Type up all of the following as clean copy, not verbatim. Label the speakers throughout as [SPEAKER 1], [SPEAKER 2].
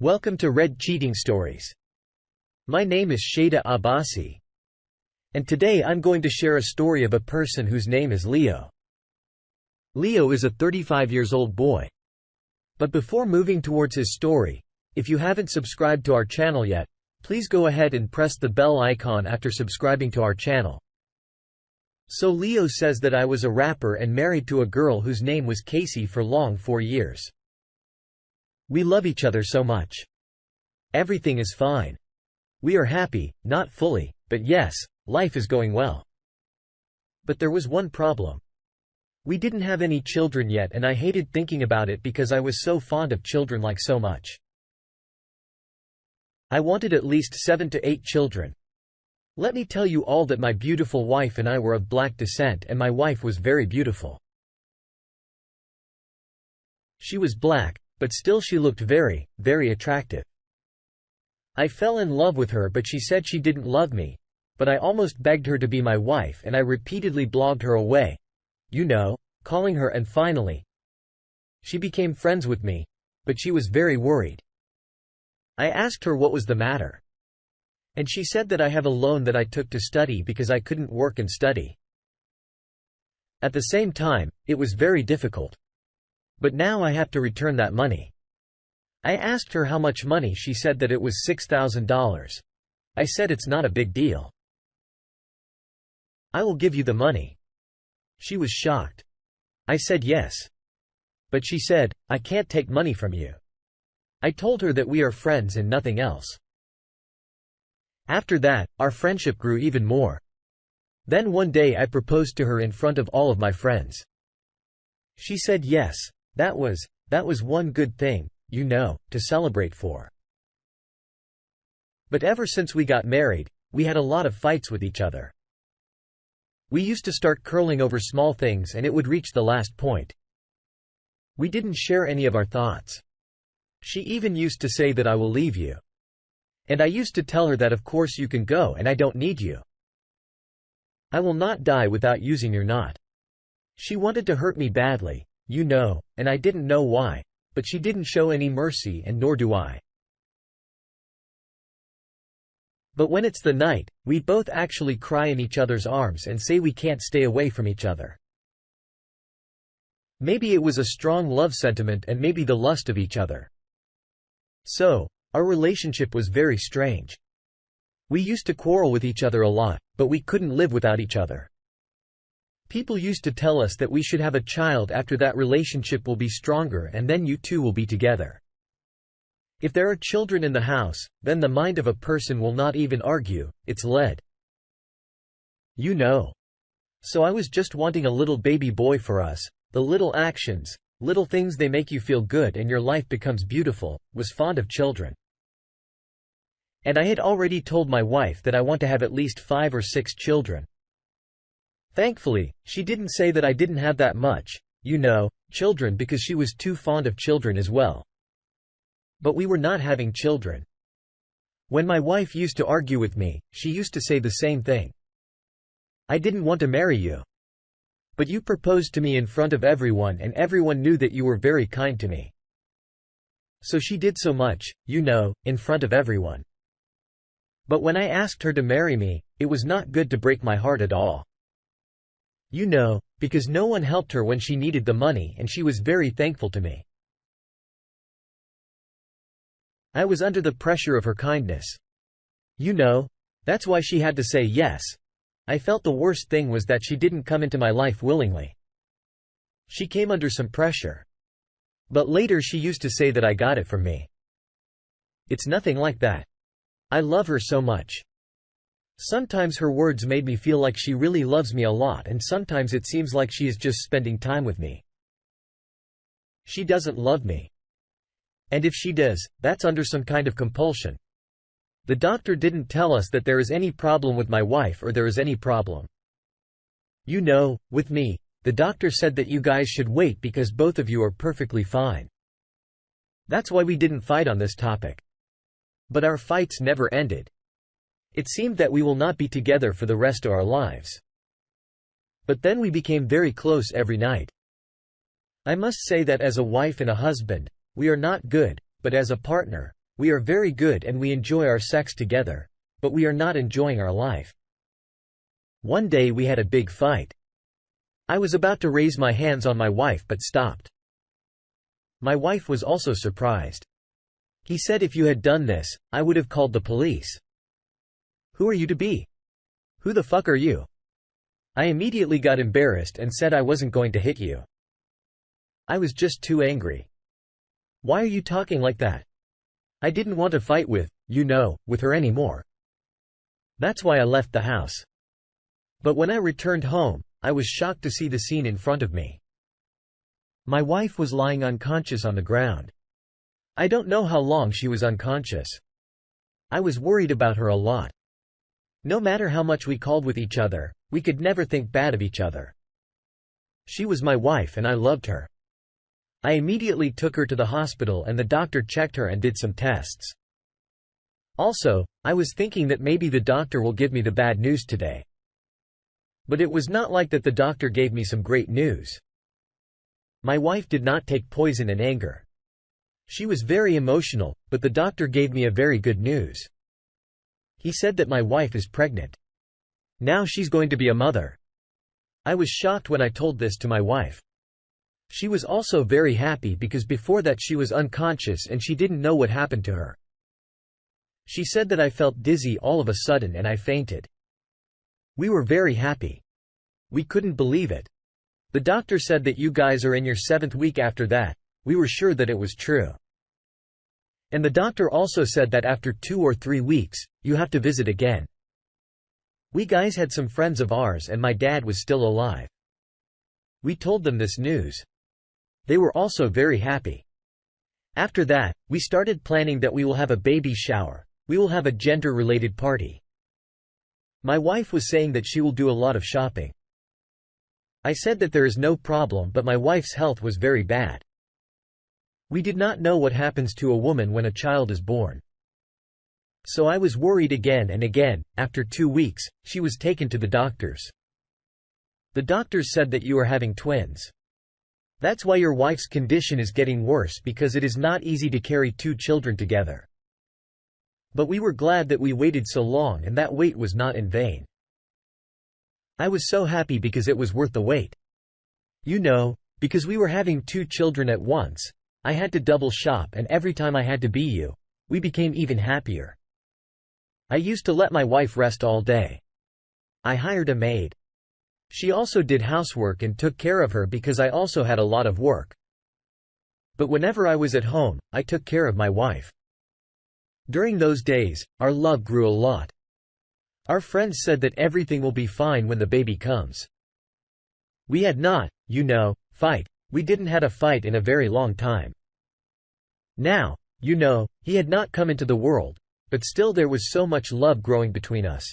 [SPEAKER 1] Welcome to Red Cheating Stories. My name is Shada Abbasi. And today I'm going to share a story of a person whose name is Leo. Leo is a 35-year-old boy. But before moving towards his story, if you haven't subscribed to our channel yet, please go ahead and press the bell icon after subscribing to our channel. So Leo says that I was a rapper and married to a girl whose name was Casey for long 4 years. We love each other so much. Everything is fine. We are happy, not fully, but yes, life is going well. But there was one problem. We didn't have any children yet, and I hated thinking about it because I was so fond of children, like so much. I wanted at least 7 to 8 children. Let me tell you all that my beautiful wife and I were of black descent, and my wife was very beautiful. She was black, but still she looked very, very attractive. I fell in love with her, but she said she didn't love me, but I almost begged her to be my wife, and I repeatedly blogged her away, calling her, and finally she became friends with me, but she was very worried. I asked her what was the matter, and she said that I have a loan that I took to study because I couldn't work and study. At the same time, it was very difficult. But now I have to return that money. I asked her how much money. She said that it was $6,000. I said it's not a big deal. I will give you the money. She was shocked. I said yes. But she said, I can't take money from you. I told her that we are friends and nothing else. After that, our friendship grew even more. Then one day I proposed to her in front of all of my friends. She said yes. That was one good thing, to celebrate for. But ever since we got married, we had a lot of fights with each other. We used to start curling over small things, and it would reach the last point. We didn't share any of our thoughts. She even used to say that I will leave you. And I used to tell her that of course you can go and I don't need you. I will not die without using your knot. She wanted to hurt me badly, and I didn't know why, but she didn't show any mercy, and nor do I. But when it's the night, we both actually cry in each other's arms and say we can't stay away from each other. Maybe it was a strong love sentiment and maybe the lust of each other. So, our relationship was very strange. We used to quarrel with each other a lot, but we couldn't live without each other. People used to tell us that we should have a child after that relationship will be stronger and then you two will be together. If there are children in the house, then the mind of a person will not even argue, it's lead. So I was just wanting a little baby boy for us. The little actions, little things, they make you feel good and your life becomes beautiful, was fond of children. And I had already told my wife that I want to have at least 5 or 6 children. Thankfully, she didn't say that I didn't have that much, children, because she was too fond of children as well. But we were not having children. When my wife used to argue with me, she used to say the same thing. I didn't want to marry you. But you proposed to me in front of everyone, and everyone knew that you were very kind to me. So she did so much, in front of everyone. But when I asked her to marry me, it was not good to break my heart at all. Because no one helped her when she needed the money, and she was very thankful to me. I was under the pressure of her kindness. That's why she had to say yes. I felt the worst thing was that she didn't come into my life willingly. She came under some pressure. But later she used to say that I got it from me. It's nothing like that. I love her so much. Sometimes her words made me feel like she really loves me a lot, and sometimes it seems like she is just spending time with me. She doesn't love me. And if she does, that's under some kind of compulsion. The doctor didn't tell us that there is any problem with my wife or there is any problem. With me, the doctor said that you guys should wait because both of you are perfectly fine. That's why we didn't fight on this topic. But our fights never ended. It seemed that we will not be together for the rest of our lives. But then we became very close every night. I must say that as a wife and a husband, we are not good, but as a partner, We are very good and we enjoy our sex together, but we are not enjoying our life. One day we had a big fight. I was about to raise my hands on my wife but stopped. My wife was also surprised. He said if you had done this, I would have called the police. Who are you to be? Who the fuck are you? I immediately got embarrassed and said I wasn't going to hit you. I was just too angry. Why are you talking like that? I didn't want to fight with her anymore. That's why I left the house. But when I returned home, I was shocked to see the scene in front of me. My wife was lying unconscious on the ground. I don't know how long she was unconscious. I was worried about her a lot. No matter how much we called with each other, we could never think bad of each other. She was my wife and I loved her. I immediately took her to the hospital and the doctor checked her and did some tests. Also, I was thinking that maybe the doctor will give me the bad news today. But it was not like that. The doctor gave me some great news. My wife did not take poison in anger. She was very emotional, but the doctor gave me a very good news. He said that my wife is pregnant. Now she's going to be a mother. I was shocked when I told this to my wife. She was also very happy because before that she was unconscious and she didn't know what happened to her. She said that I felt dizzy all of a sudden and I fainted. We were very happy. We couldn't believe it. The doctor said that you guys are in your 7th week after that. We were sure that it was true. And the doctor also said that after 2 or 3 weeks, you have to visit again. We guys had some friends of ours and my dad was still alive. We told them this news. They were also very happy. After that, we started planning that we will have a baby shower. We will have a gender-related party. My wife was saying that she will do a lot of shopping. I said that there is no problem, but my wife's health was very bad. We did not know what happens to a woman when a child is born. So I was worried again and again. After 2 weeks, she was taken to the doctors. The doctors said that you are having twins. That's why your wife's condition is getting worse because it is not easy to carry 2 children together. But we were glad that we waited so long and that wait was not in vain. I was so happy because it was worth the wait. Because we were having 2 children at once, I had to double shop and every time I had to be you, we became even happier. I used to let my wife rest all day. I hired a maid. She also did housework and took care of her because I also had a lot of work. But whenever I was at home, I took care of my wife. During those days, our love grew a lot. Our friends said that everything will be fine when the baby comes. We had not, fight. We didn't had a fight in a very long time. Now, he had not come into the world, but still there was so much love growing between us.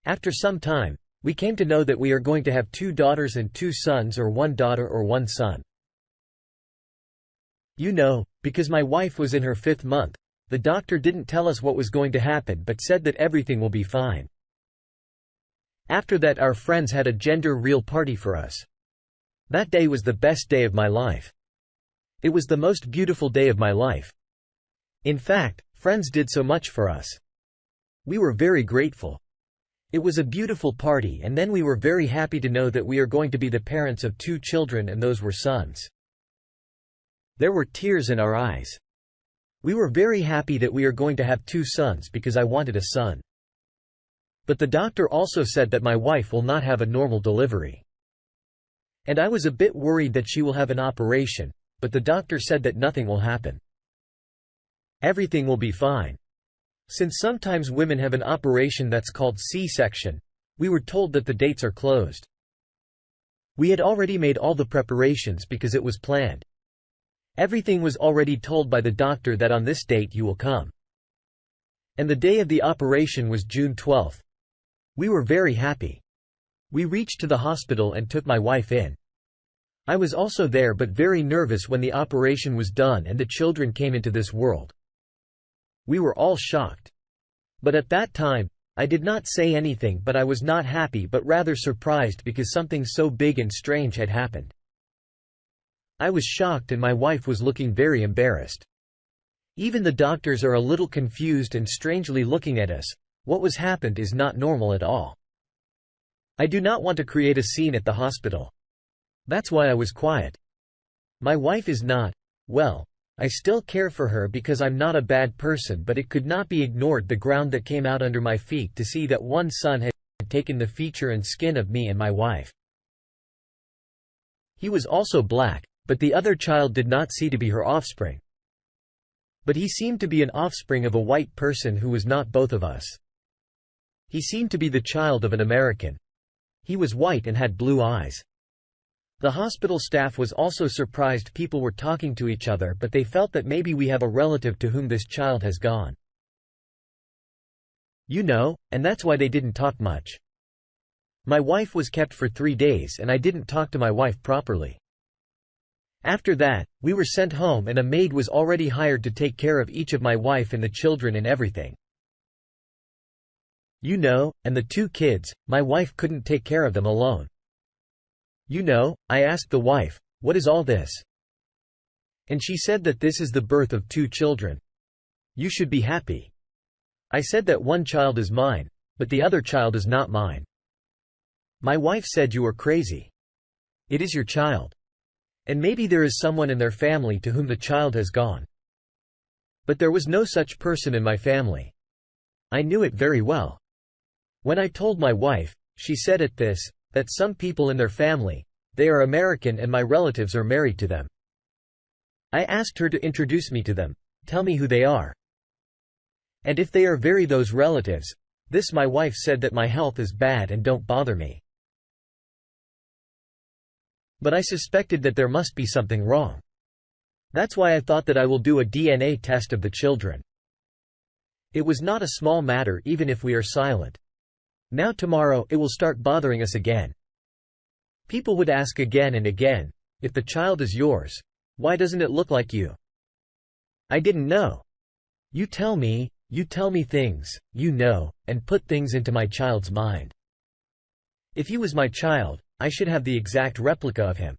[SPEAKER 1] After some time, we came to know that we are going to have 2 daughters and 2 sons or 1 daughter or 1 son. Because my wife was in her 5th month, the doctor didn't tell us what was going to happen but said that everything will be fine. After that our friends had a gender-real party for us. That day was the best day of my life. It was the most beautiful day of my life. In fact, friends did so much for us. We were very grateful. It was a beautiful party and then we were very happy to know that we are going to be the parents of 2 children and those were sons. There were tears in our eyes. We were very happy that we are going to have 2 sons because I wanted a son. But the doctor also said that my wife will not have a normal delivery. And I was a bit worried that she will have an operation, but the doctor said that nothing will happen. Everything will be fine. Since sometimes women have an operation that's called C-section, we were told that the dates are closed. We had already made all the preparations because it was planned. Everything was already told by the doctor that on this date you will come. And the day of the operation was June 12th. We were very happy. We reached to the hospital and took my wife in. I was also there but very nervous when the operation was done and the children came into this world. We were all shocked. But at that time, I did not say anything but I was not happy but rather surprised because something so big and strange had happened. I was shocked and my wife was looking very embarrassed. Even the doctors are a little confused and strangely looking at us. What was happened is not normal at all. I do not want to create a scene at the hospital. That's why I was quiet. My wife is not, well, I still care for her because I'm not a bad person, but it could not be ignored the ground that came out under my feet to see that one son had taken the feature and skin of me and my wife. He was also black, but the other child did not see to be her offspring. But he seemed to be an offspring of a white person who was not both of us. He seemed to be the child of an American. He was white and had blue eyes. The hospital staff was also surprised people were talking to each other, but they felt that maybe we have a relative to whom this child has gone. You know, and that's why they didn't talk much. My wife was kept for 3 days and I didn't talk to my wife properly. After that, we were sent home and a maid was already hired to take care of each of my wife and the children and everything. You know, and the 2 kids, my wife couldn't take care of them alone. You know, I asked the wife, "What is all this?" And she said that this is the birth of 2 children. You should be happy. I said that one child is mine, but the other child is not mine. My wife said you are crazy. It is your child. And maybe there is someone in their family to whom the child has gone. But there was no such person in my family. I knew it very well. When I told my wife, she said at this, that some people in their family, they are American and my relatives are married to them. I asked her to introduce me to them, tell me who they are. And if they are very those relatives, this my wife said that my health is bad and don't bother me. But I suspected that there must be something wrong. That's why I thought that I will do a DNA test of the children. It was not a small matter even if we are silent. Now tomorrow it will start bothering us again. People would ask again and again, if the child is yours, why doesn't it look like you? I didn't know. You tell me things, you know, and put things into my child's mind. If he was my child, I should have the exact replica of him.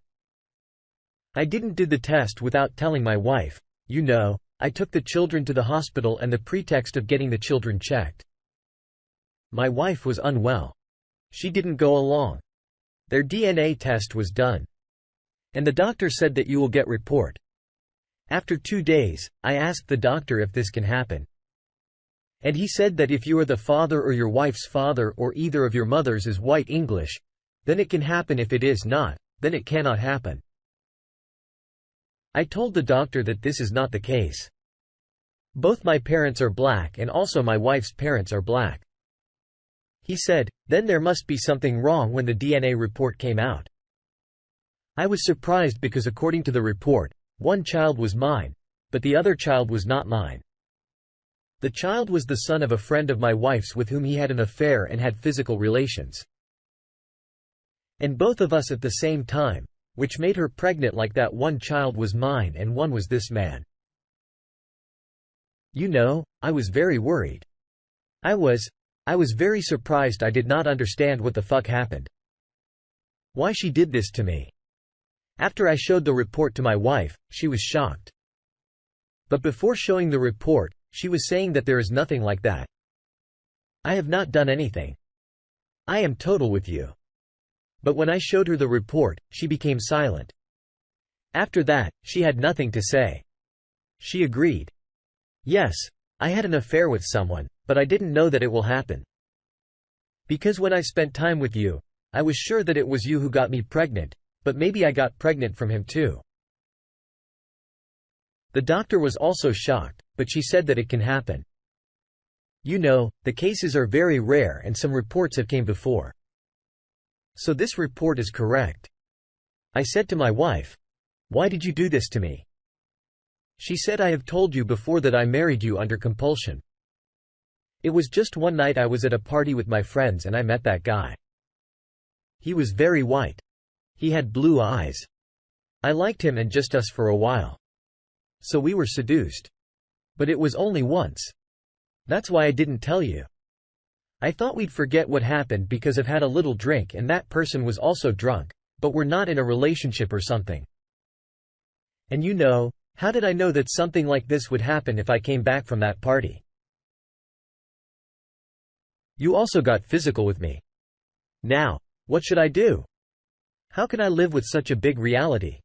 [SPEAKER 1] I didn't do the test without telling my wife. You know, I took the children to the hospital and the pretext of getting the children checked. My wife was unwell. She didn't go along. Their DNA test was done. And the doctor said that you will get report. After 2 days, I asked the doctor if this can happen. And he said that if you are the father or your wife's father or either of your mothers is white English, then it can happen. If it is not, then it cannot happen. I told the doctor that this is not the case. Both my parents are black and also my wife's parents are black. He said, then there must be something wrong when the DNA report came out. I was surprised because according to the report, one child was mine, but the other child was not mine. The child was the son of a friend of my wife's with whom he had an affair and had physical relations. And both of us at the same time, which made her pregnant like that. One child was mine and one was this man. You know, I was very worried. I was very surprised. I did not understand what the fuck happened. Why she did this to me. After I showed the report to my wife, she was shocked. But before showing the report, she was saying that there is nothing like that. I have not done anything. I am total with you. But when I showed her the report, she became silent. After that, she had nothing to say. She agreed. Yes, I had an affair with someone, but I didn't know that it will happen. Because when I spent time with you, I was sure that it was you who got me pregnant, but maybe I got pregnant from him too. The doctor was also shocked, but she said that it can happen. You know, the cases are very rare and some reports have came before. So this report is correct. I said to my wife, why did you do this to me? She said, I have told you before that I married you under compulsion. It was just one night I was at a party with my friends and I met that guy. He was very white. He had blue eyes. I liked him and just us for a while. So we were seduced. But it was only once. That's why I didn't tell you. I thought we'd forget what happened because I've had a little drink and that person was also drunk, but we're not in a relationship or something. And you know, How did I know that something like this would happen if I came back from that party? You also got physical with me. Now, what should I do? How can I live with such a big reality?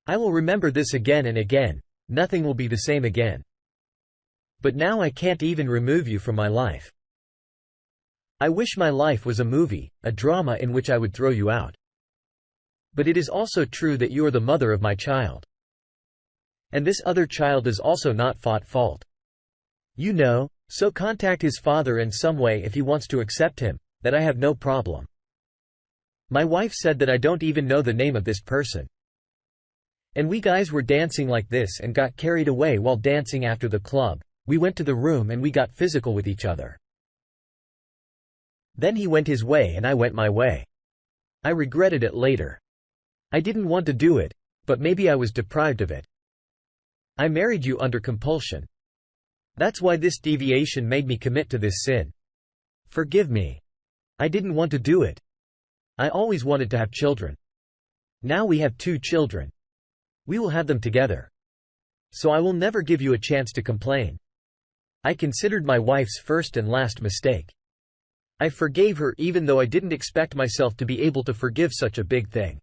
[SPEAKER 1] I will remember this again and again. Nothing will be the same again. But now I can't even remove you from my life. I wish my life was a movie, a drama in which I would throw you out. But it is also true that you are the mother of my child. And this other child is also not fault. You know, so contact his father in some way if he wants to accept him, that I have no problem. My wife said that I don't even know the name of this person. And we guys were dancing like this and got carried away while dancing after the club. We went to the room and we got physical with each other. Then he went his way and I went my way. I regretted it later. I didn't want to do it, but maybe I was deprived of it. I married you under compulsion. That's why this deviation made me commit to this sin. Forgive me. I didn't want to do it. I always wanted to have children. Now we have 2 children. We will have them together. So I will never give you a chance to complain. I considered my wife's first and last mistake. I forgave her even though I didn't expect myself to be able to forgive such a big thing.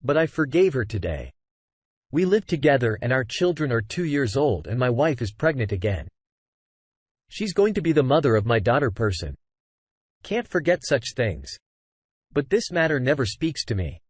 [SPEAKER 1] But I forgave her today. We live together and our children are 2 years old and my wife is pregnant again. She's going to be the mother of my daughter person. Can't forget such things. But this matter never speaks to me.